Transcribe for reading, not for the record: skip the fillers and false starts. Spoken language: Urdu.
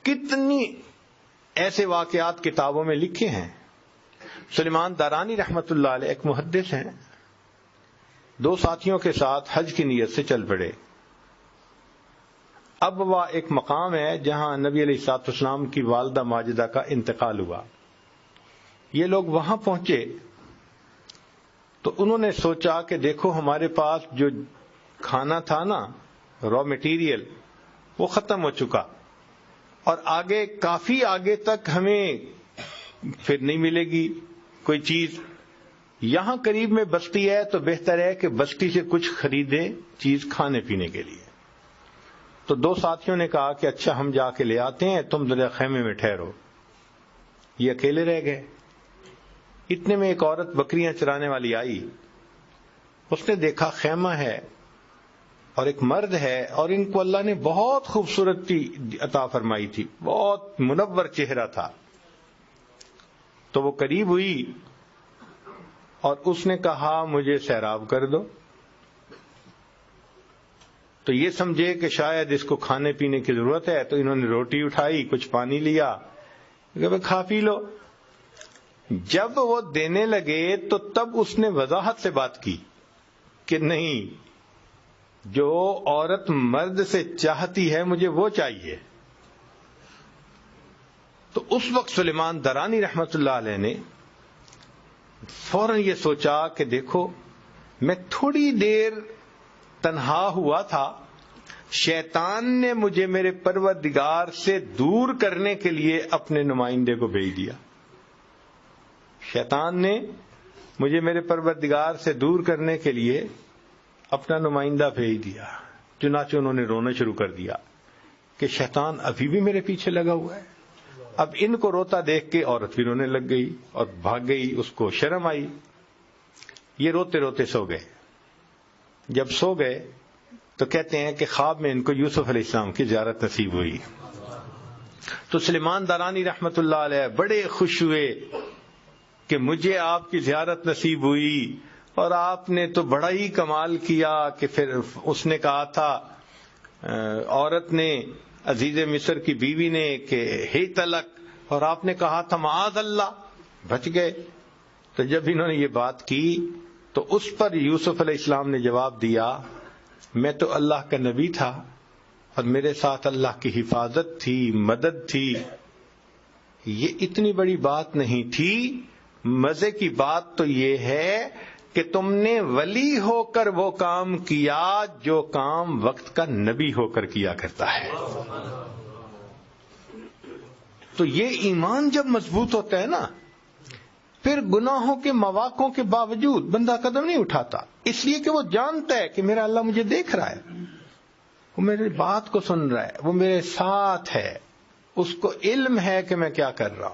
کتنی ایسے واقعات کتابوں میں لکھے ہیں. سلیمان دارانی رحمت اللہ علیہ ایک محدث ہیں، 2 ساتھیوں کے ساتھ حج کی نیت سے چل پڑے. اب وہ ایک مقام ہے جہاں نبی علیہ الصلوۃ والسلام کی والدہ ماجدہ کا انتقال ہوا. یہ لوگ وہاں پہنچے تو انہوں نے سوچا کہ دیکھو ہمارے پاس جو کھانا تھا نا، را مٹیریل، وہ ختم ہو چکا، اور آگے کافی آگے تک ہمیں پھر نہیں ملے گی کوئی چیز. یہاں قریب میں بستی ہے تو بہتر ہے کہ بستی سے کچھ خریدیں چیز کھانے پینے کے لیے. تو 2 ساتھیوں نے کہا کہ اچھا ہم جا کے لے آتے ہیں، تم ذرا خیمے میں ٹھہرو. یہ اکیلے رہ گئے. اتنے میں ایک عورت بکریاں چرانے والی آئی. اس نے دیکھا خیمہ ہے اور ایک مرد ہے، اور ان کو اللہ نے بہت خوبصورتی عطا فرمائی تھی، بہت منور چہرہ تھا. تو وہ قریب ہوئی اور اس نے کہا مجھے سیراب کر دو. تو یہ سمجھے کہ شاید اس کو کھانے پینے کی ضرورت ہے، تو انہوں نے روٹی اٹھائی، کچھ پانی لیا، کہ کھا پی لو. جب وہ دینے لگے تو تب اس نے وضاحت سے بات کی کہ نہیں، جو عورت مرد سے چاہتی ہے مجھے وہ چاہیے. تو اس وقت سلیمان دارانی رحمت اللہ علیہ نے فوراً یہ سوچا کہ دیکھو میں تھوڑی دیر تنہا ہوا تھا، شیطان نے مجھے میرے پروردگار سے دور کرنے کے لیے اپنے نمائندے کو بھیج دیا. شیطان نے مجھے میرے پروردگار سے دور کرنے کے لیے اپنا نمائندہ بھیج دیا. چنانچہ انہوں نے رونا شروع کر دیا کہ شیطان ابھی بھی میرے پیچھے لگا ہوا ہے. اب ان کو روتا دیکھ کے عورت بھی رونے لگ گئی اور بھاگ گئی، اس کو شرم آئی. یہ روتے روتے سو گئے. جب سو گئے تو کہتے ہیں کہ خواب میں ان کو یوسف علیہ السلام کی زیارت نصیب ہوئی. تو سلیمان دارانی رحمت اللہ علیہ بڑے خوش ہوئے کہ مجھے آپ کی زیارت نصیب ہوئی، اور آپ نے تو بڑا ہی کمال کیا کہ پھر اس نے کہا تھا عورت نے، عزیز مصر کی بیوی نے، کہ ہی تلک، اور آپ نے کہا تھا معاذ اللہ، بچ گئے. تو جب انہوں نے یہ بات کی تو اس پر یوسف علیہ السلام نے جواب دیا میں تو اللہ کا نبی تھا اور میرے ساتھ اللہ کی حفاظت تھی، مدد تھی. یہ اتنی بڑی بات نہیں تھی. مزے کی بات تو یہ ہے کہ تم نے ولی ہو کر وہ کام کیا جو کام وقت کا نبی ہو کر کیا کرتا ہے. تو یہ ایمان جب مضبوط ہوتا ہے نا، پھر گناہوں کے مواقعوں کے باوجود بندہ قدم نہیں اٹھاتا، اس لیے کہ وہ جانتا ہے کہ میرا اللہ مجھے دیکھ رہا ہے، وہ میری بات کو سن رہا ہے، وہ میرے ساتھ ہے، اس کو علم ہے کہ میں کیا کر رہا ہوں.